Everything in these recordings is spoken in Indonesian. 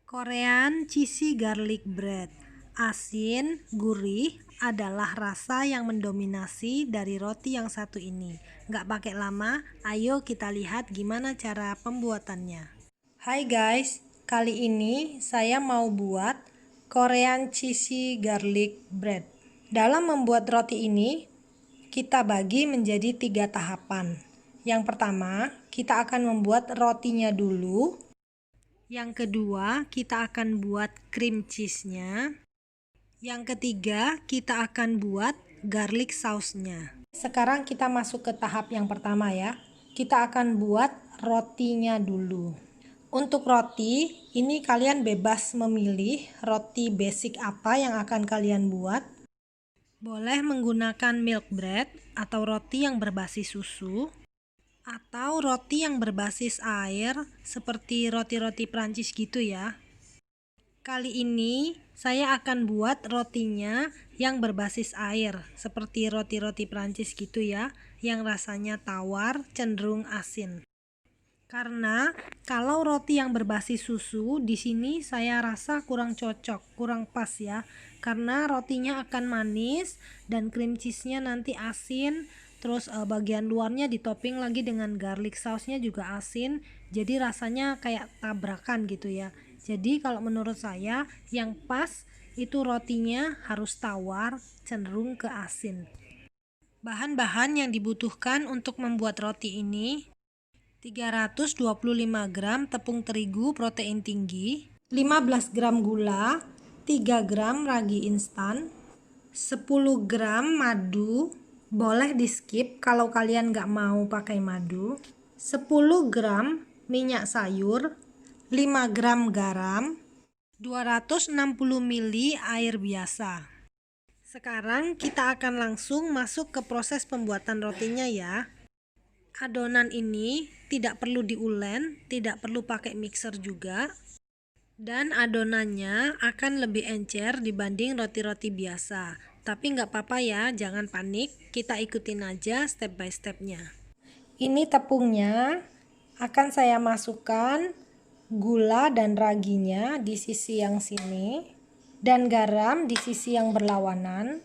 Korean cheesy garlic bread. Asin, gurih adalah rasa yang mendominasi dari roti yang satu ini. Nggak pakai lama, ayo kita lihat gimana cara pembuatannya. Hai guys, kali ini saya mau buat Korean cheesy garlic bread. Dalam membuat roti ini, kita bagi menjadi 3 tahapan. Yang pertama, kita akan membuat rotinya dulu. Yang kedua, kita akan buat cream cheese-nya. Yang ketiga, kita akan buat garlic sauce-nya. Sekarang kita masuk ke tahap yang pertama ya. Kita akan buat rotinya dulu. Untuk roti, ini kalian bebas memilih roti basic apa yang akan kalian buat. Boleh menggunakan milk bread atau roti yang berbasis susu, atau roti yang berbasis air seperti roti-roti Prancis gitu ya. Kali ini saya akan buat rotinya yang berbasis air seperti roti-roti Prancis gitu ya, yang rasanya tawar cenderung asin. Karena kalau roti yang berbasis susu di sini saya rasa kurang cocok, kurang pas ya. Karena rotinya akan manis dan cream cheese-nya nanti asin. Terus bagian luarnya ditopping lagi dengan garlic sauce-nya juga asin. Jadi rasanya kayak tabrakan gitu ya. Jadi kalau menurut saya yang pas itu rotinya harus tawar, cenderung ke asin. Bahan-bahan yang dibutuhkan untuk membuat roti ini: 325 gram tepung terigu protein tinggi, 15 gram gula, 3 gram ragi instan, 10 gram madu, boleh di skip kalau kalian nggak mau pakai madu, 10 gram minyak sayur, 5 gram garam, 260 ml air biasa. Sekarang kita akan langsung masuk ke proses pembuatan rotinya ya. Adonan ini tidak perlu diulen, tidak perlu pakai mixer juga. Dan adonannya akan lebih encer dibanding roti-roti biasa. Tapi nggak apa-apa ya, jangan panik, kita ikutin aja step by stepnya. Ini tepungnya akan saya masukkan gula dan raginya di sisi yang sini, dan garam di sisi yang berlawanan.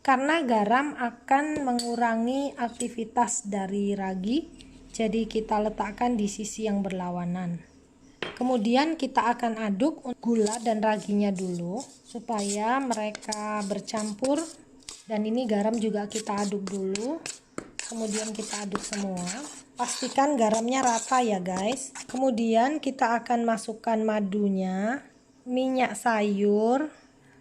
Karena garam akan mengurangi aktivitas dari ragi, jadi kita letakkan di sisi yang berlawanan. Kemudian kita akan aduk gula dan raginya dulu supaya mereka bercampur, dan ini garam juga kita aduk dulu. Kemudian kita aduk semua, pastikan garamnya rata ya guys. Kemudian kita akan masukkan madunya, minyak sayur,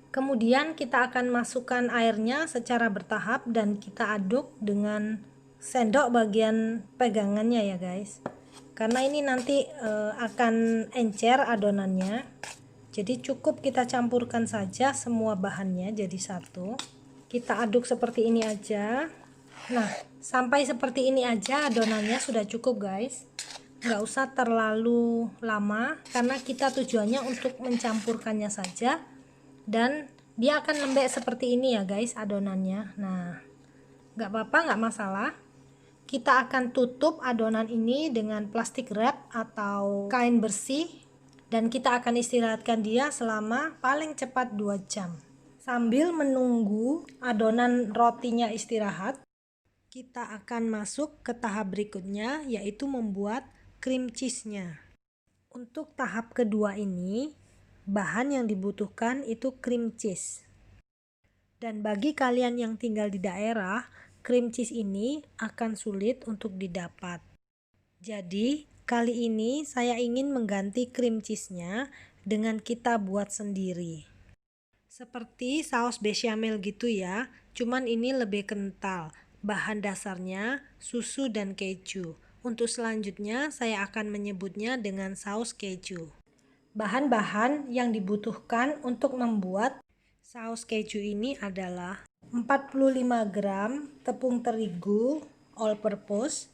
kemudian kita akan masukkan airnya secara bertahap dan kita aduk dengan sendok bagian pegangannya ya guys. Karena ini nanti akan encer adonannya, jadi cukup kita campurkan saja semua bahannya jadi satu. Kita aduk seperti ini aja. Nah, sampai seperti ini aja adonannya sudah cukup guys. Nggak usah terlalu lama karena kita tujuannya untuk mencampurkannya saja, dan dia akan lembek seperti ini ya guys adonannya. Nah, nggak apa-apa, nggak masalah. Kita akan tutup adonan ini dengan plastik wrap atau kain bersih, dan kita akan istirahatkan dia selama paling cepat 2 jam. Sambil menunggu adonan rotinya istirahat, kita akan masuk ke tahap berikutnya, yaitu membuat cream cheese-nya. Untuk tahap kedua ini, bahan yang dibutuhkan itu cream cheese. Dan bagi kalian yang tinggal di daerah, cream cheese ini akan sulit untuk didapat. Jadi, kali ini saya ingin mengganti cream cheese-nya dengan kita buat sendiri. Seperti saus bechamel gitu ya, cuman ini lebih kental. Bahan dasarnya susu dan keju. Untuk selanjutnya saya akan menyebutnya dengan saus keju. Bahan-bahan yang dibutuhkan untuk membuat saus keju ini adalah 45 gram tepung terigu all purpose,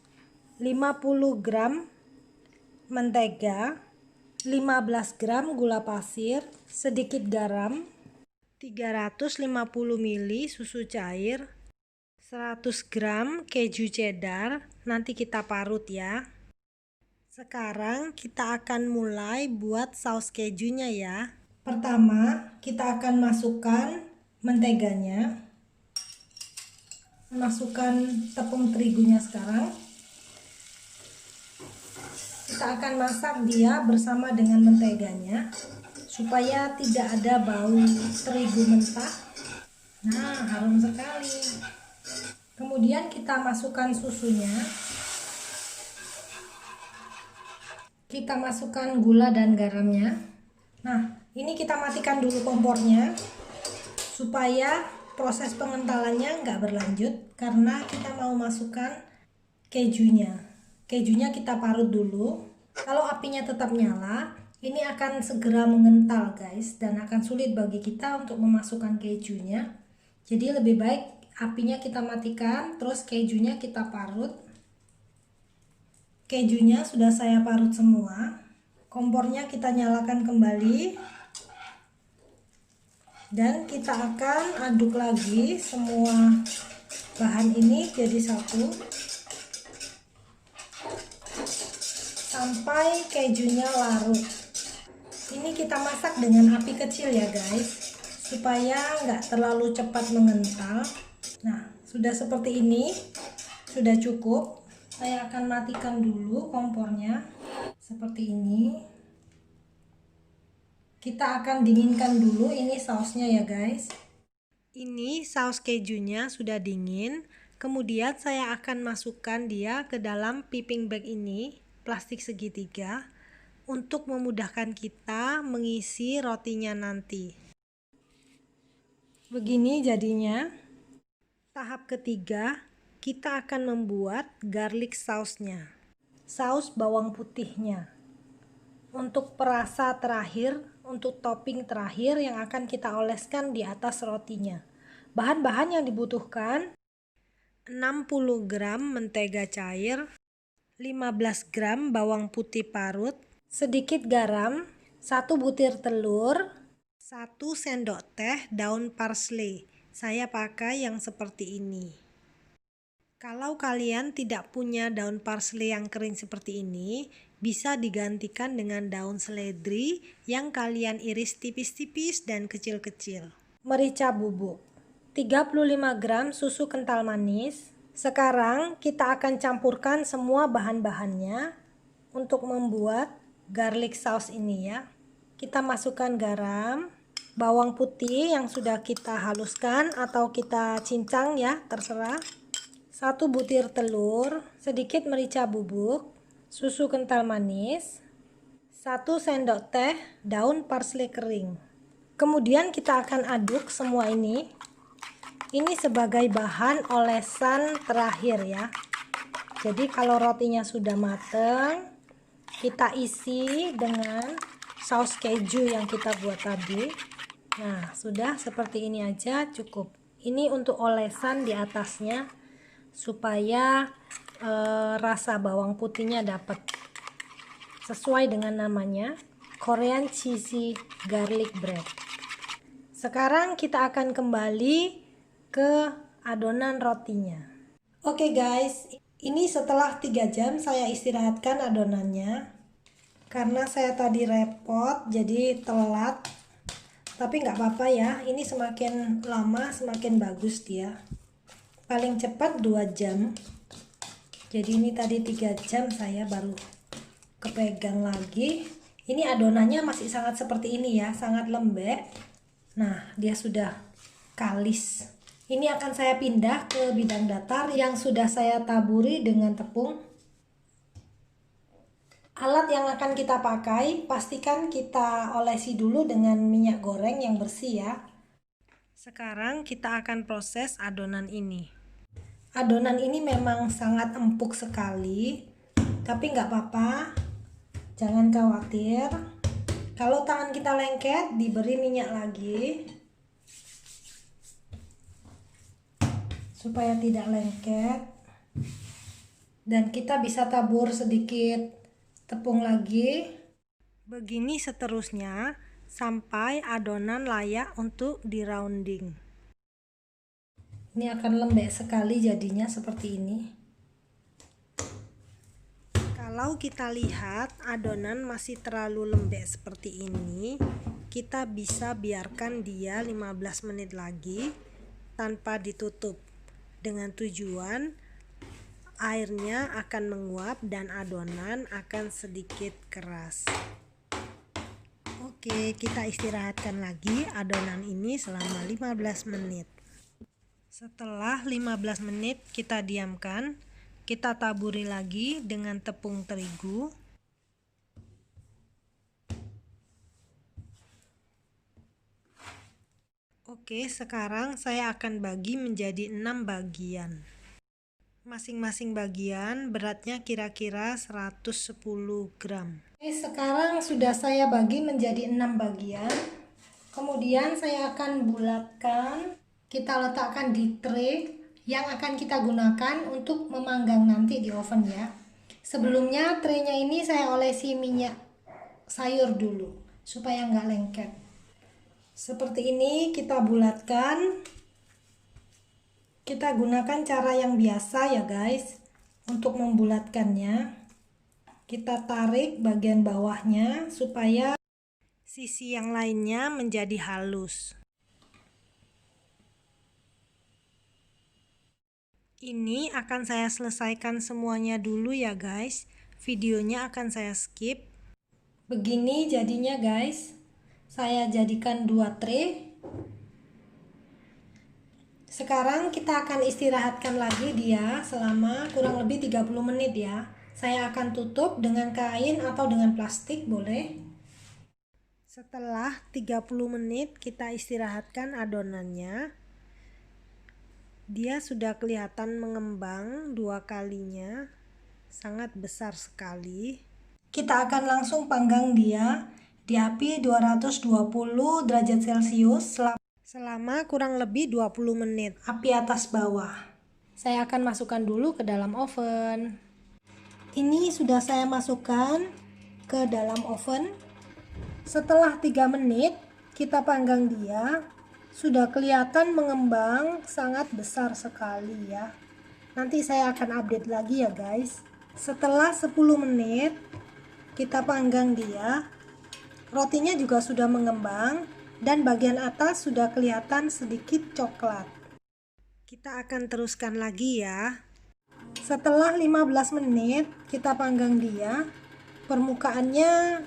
50 gram mentega, 15 gram gula pasir, sedikit garam, 350 ml susu cair, 100 gram keju cheddar, nanti kita parut ya. Sekarang kita akan mulai buat saus kejunya ya. Pertama, kita akan masukkan menteganya. Masukkan tepung terigunya sekarang. Kita akan masak dia bersama dengan menteganya supaya tidak ada bau terigu mentah. Nah, harum sekali. Kemudian kita masukkan susunya. Kita masukkan gula dan garamnya. Nah, ini kita matikan dulu kompornya supaya proses pengentalannya nggak berlanjut karena kita mau masukkan kejunya. Kejunya kita parut dulu. Kalau apinya tetap nyala, ini akan segera mengental guys, dan akan sulit bagi kita untuk memasukkan kejunya. Jadi lebih baik apinya kita matikan, terus kejunya kita parut. Kejunya sudah saya parut semua. Kompornya kita nyalakan kembali. Dan kita akan aduk lagi semua bahan ini jadi satu. Sampai kejunya larut. Ini kita masak dengan api kecil ya guys, supaya nggak terlalu cepat mengental. Nah, sudah seperti ini, sudah cukup. Saya akan matikan dulu kompornya seperti ini. Kita akan dinginkan dulu ini sausnya ya guys. Ini saus kejunya sudah dingin. Kemudian saya akan masukkan dia ke dalam piping bag ini, plastik segitiga, untuk memudahkan kita mengisi rotinya nanti. Begini jadinya. Tahap ketiga, kita akan membuat garlic sausnya, saus bawang putihnya. Untuk perasa terakhir, untuk topping terakhir yang akan kita oleskan di atas rotinya. Bahan-bahan yang dibutuhkan: 60 gram mentega cair, 15 gram bawang putih parut, sedikit garam, 1 butir telur, 1 sendok teh daun parsley. Saya pakai yang seperti ini. Kalau kalian tidak punya daun parsley yang kering seperti ini, bisa digantikan dengan daun seledri yang kalian iris tipis-tipis dan kecil-kecil. Merica bubuk, 35 gram susu kental manis. Sekarang kita akan campurkan semua bahan-bahannya untuk membuat garlic sauce ini ya. Kita masukkan garam, bawang putih yang sudah kita haluskan atau kita cincang ya, terserah. 1 butir telur, sedikit merica bubuk, susu kental manis, 1 sendok teh daun parsley kering. Kemudian kita akan aduk semua ini. Ini sebagai bahan olesan terakhir ya. Jadi kalau rotinya sudah mateng, kita isi dengan saus keju yang kita buat tadi. Nah, sudah seperti ini aja cukup. Ini untuk olesan di atasnya, supaya rasa bawang putihnya dapat, sesuai dengan namanya, Korean cheesy garlic bread. Sekarang kita akan kembali ke adonan rotinya. Oke guys, ini setelah 3 jam saya istirahatkan adonannya karena saya tadi repot jadi telat, tapi nggak apa-apa ya, ini semakin lama semakin bagus dia. Paling cepat 2 jam. Jadi ini tadi 3 jam saya baru kepegang lagi. Ini adonannya masih sangat seperti ini ya, sangat lembek. Nah, dia sudah kalis. Ini akan saya pindah ke bidang datar yang sudah saya taburi dengan tepung. Alat yang akan kita pakai, pastikan kita olesi dulu dengan minyak goreng yang bersih ya. Sekarang kita akan proses adonan ini. Adonan ini memang sangat empuk sekali, tapi nggak apa-apa, jangan khawatir. Kalau tangan kita lengket, diberi minyak lagi supaya tidak lengket, dan kita bisa tabur sedikit tepung lagi. Begini seterusnya sampai adonan layak untuk di rounding. Ini akan lembek sekali jadinya seperti ini. Kalau kita lihat adonan masih terlalu lembek seperti ini, kita bisa biarkan dia 15 menit lagi tanpa ditutup, dengan tujuan airnya akan menguap dan adonan akan sedikit keras. Oke, kita istirahatkan lagi adonan ini selama 15 menit. Setelah 15 menit kita diamkan, kita taburi lagi dengan tepung terigu. Oke, sekarang saya akan bagi menjadi 6 bagian. Masing-masing bagian beratnya kira-kira 110 gram. Oke, sekarang sudah saya bagi menjadi 6 bagian. Kemudian saya akan bulatkan, kita letakkan di tray yang akan kita gunakan untuk memanggang nanti di oven ya. Sebelumnya traynya ini saya olesi minyak sayur dulu supaya nggak lengket. Seperti ini kita bulatkan. Kita gunakan cara yang biasa ya guys untuk membulatkannya. Kita tarik bagian bawahnya supaya sisi yang lainnya menjadi halus. Ini akan saya selesaikan semuanya dulu ya guys. Videonya akan saya skip. Begini jadinya guys. Saya jadikan 2 tray. Sekarang kita akan istirahatkan lagi dia selama kurang lebih 30 menit ya. Saya akan tutup dengan kain atau dengan plastik boleh. Setelah 30 menit kita istirahatkan adonannya. Dia sudah kelihatan mengembang 2 kalinya. Sangat besar sekali. Kita akan langsung panggang dia di api 220 derajat Celcius selama kurang lebih 20 menit, api atas bawah. Saya akan masukkan dulu ke dalam oven. Ini sudah saya masukkan ke dalam oven. Setelah 3 menit kita panggang dia, sudah kelihatan mengembang sangat besar sekali ya. Nanti saya akan update lagi ya guys. Setelah 10 menit kita panggang dia, rotinya juga sudah mengembang dan bagian atas sudah kelihatan sedikit coklat. Kita akan teruskan lagi ya. Setelah 15 menit kita panggang dia, permukaannya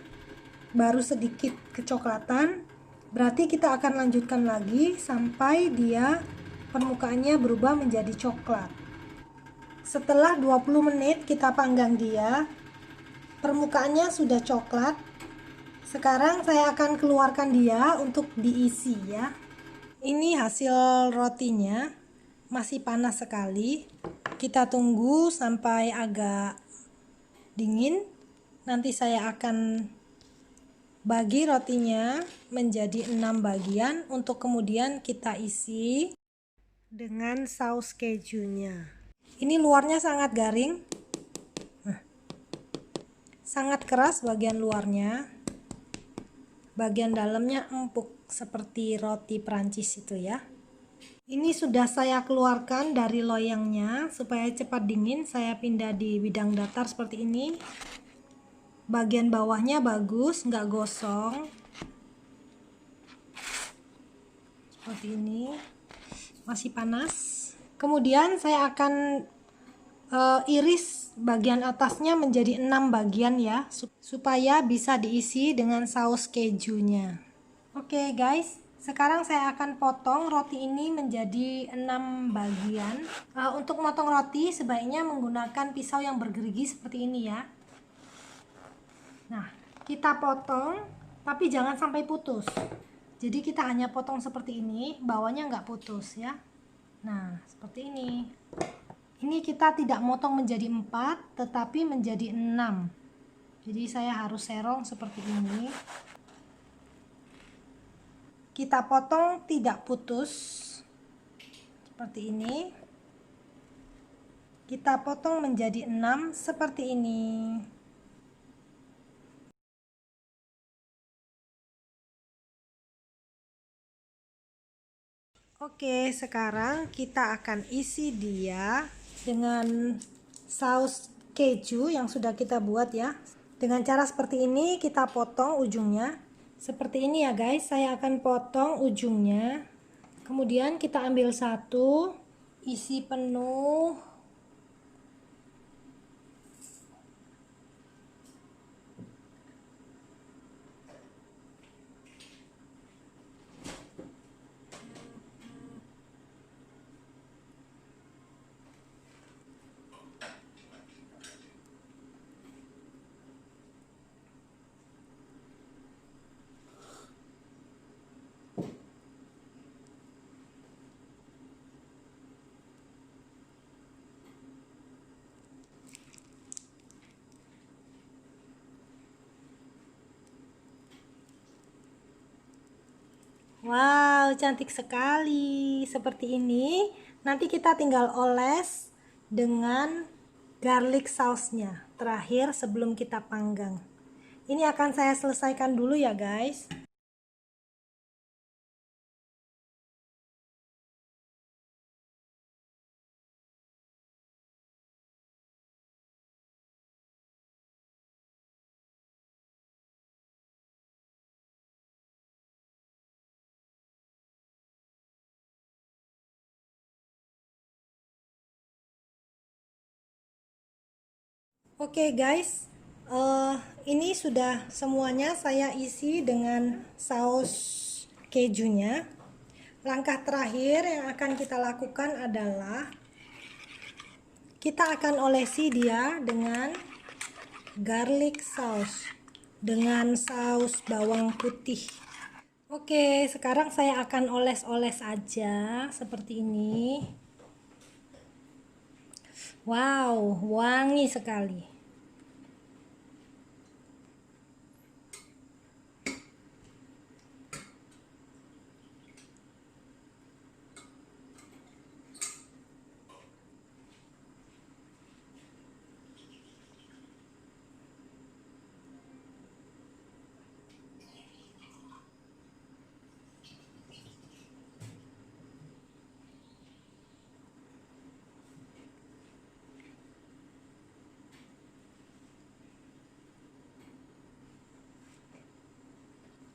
baru sedikit kecoklatan. Berarti kita akan lanjutkan lagi sampai dia permukaannya berubah menjadi coklat. Setelah 20 menit kita panggang dia, permukaannya sudah coklat. Sekarang saya akan keluarkan dia untuk diisi ya. Ini hasil rotinya, masih panas sekali. Kita tunggu sampai agak dingin. Nanti saya akan bagi rotinya menjadi 6 bagian untuk kemudian kita isi dengan saus kejunya. Ini luarnya sangat garing. Sangat keras bagian luarnya. Bagian dalamnya empuk seperti roti Prancis itu ya. Ini sudah saya keluarkan dari loyangnya supaya cepat dingin. Saya pindah di bidang datar seperti ini. Bagian bawahnya bagus, nggak gosong. Seperti ini. Masih panas. Kemudian saya akan iris bagian atasnya menjadi 6 bagian ya, supaya bisa diisi dengan saus kejunya. Oke guys, sekarang saya akan potong roti ini menjadi 6 bagian. Untuk motong roti sebaiknya menggunakan pisau yang bergerigi seperti ini ya. Nah, kita potong tapi jangan sampai putus. Jadi kita hanya potong seperti ini, bawahnya nggak putus ya. Nah, seperti ini. Ini kita tidak motong menjadi 4 tetapi menjadi 6. Jadi saya harus serong seperti ini. Kita potong tidak putus seperti ini. Kita potong menjadi 6 seperti ini. Oke, sekarang kita akan isi dia dengan saus keju yang sudah kita buat ya. Dengan cara seperti ini kita potong ujungnya. Seperti ini ya guys, saya akan potong ujungnya. Kemudian kita ambil satu, isi penuh. Wow, cantik sekali. Seperti ini. Nanti kita tinggal oles dengan garlic sausnya. Terakhir sebelum kita panggang. Ini akan saya selesaikan dulu ya guys. Oke guys, ini sudah semuanya saya isi dengan saus kejunya. Langkah terakhir yang akan kita lakukan adalah kita akan olesi dia dengan garlic sauce, dengan saus bawang putih. Oke, sekarang saya akan oles-oles aja seperti ini. Wow, wangi sekali.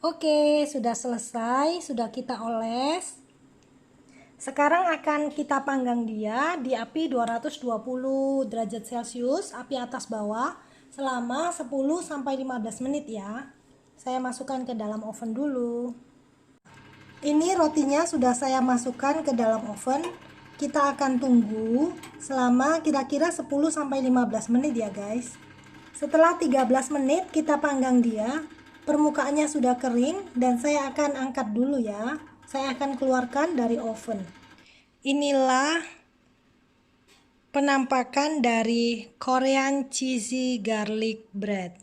Oke, sudah selesai, sudah kita oles. Sekarang akan kita panggang dia di api 220 derajat Celcius, api atas bawah, selama 10-15 menit ya. Saya masukkan ke dalam oven dulu. Ini rotinya sudah saya masukkan ke dalam oven. Kita akan tunggu selama kira-kira 10-15 menit ya guys. Setelah 13 menit kita panggang dia. Permukaannya sudah kering dan saya akan angkat dulu ya. Saya akan keluarkan dari oven. Inilah penampakan dari Korean cheesy garlic bread.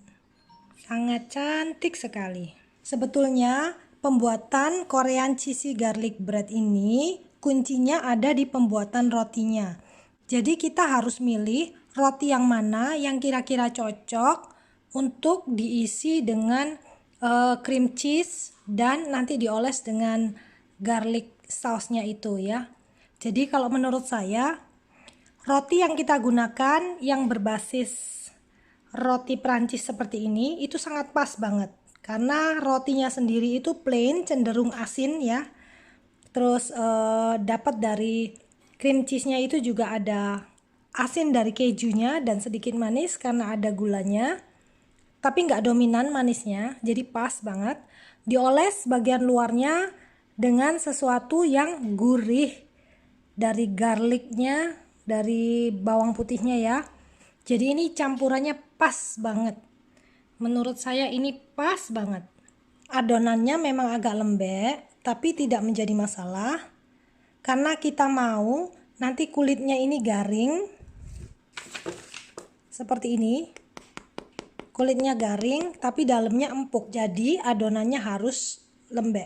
Sangat cantik sekali. Sebetulnya pembuatan Korean cheesy garlic bread ini kuncinya ada di pembuatan rotinya. Jadi kita harus milih roti yang mana yang kira-kira cocok untuk diisi dengan cream cheese dan nanti dioles dengan garlic sausnya itu ya. Jadi kalau menurut saya roti yang kita gunakan yang berbasis roti Prancis seperti ini itu sangat pas banget karena rotinya sendiri itu plain, cenderung asin ya. Terus dapat dari cream cheese-nya itu juga ada asin dari kejunya dan sedikit manis karena ada gulanya. Tapi nggak dominan manisnya, jadi pas banget. Dioles bagian luarnya dengan sesuatu yang gurih dari garlicnya, dari bawang putihnya ya. Jadi ini campurannya pas banget. Menurut saya ini pas banget. Adonannya memang agak lembek, tapi tidak menjadi masalah. Karena kita mau nanti kulitnya ini garing. Seperti ini. Kulitnya garing tapi dalamnya empuk, jadi adonannya harus lembek.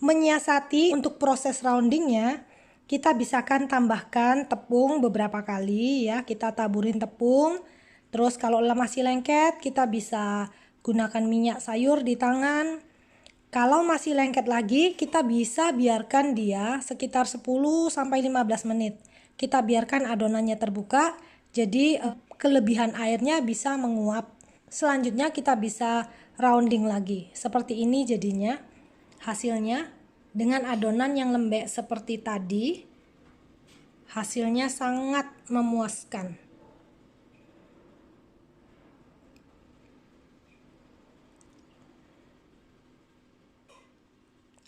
Menyiasati untuk proses roundingnya, kita bisakan tambahkan tepung beberapa kali ya. Kita taburin tepung, terus kalau masih lengket kita bisa gunakan minyak sayur di tangan. Kalau masih lengket lagi kita bisa biarkan dia sekitar 10-15 menit. Kita biarkan adonannya terbuka, jadi kelebihan airnya bisa menguap. Selanjutnya kita bisa rounding lagi. Seperti ini jadinya hasilnya dengan adonan yang lembek seperti tadi. Hasilnya sangat memuaskan.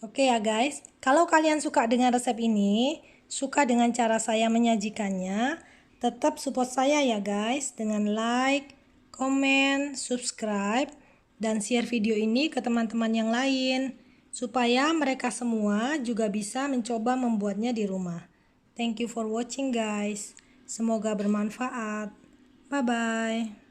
Oke ya guys, kalau kalian suka dengan resep ini, suka dengan cara saya menyajikannya, tetap support saya ya guys dengan like, komen, subscribe, dan share video ini ke teman-teman yang lain supaya mereka semua juga bisa mencoba membuatnya di rumah. Thank you for watching guys. Semoga bermanfaat. Bye bye.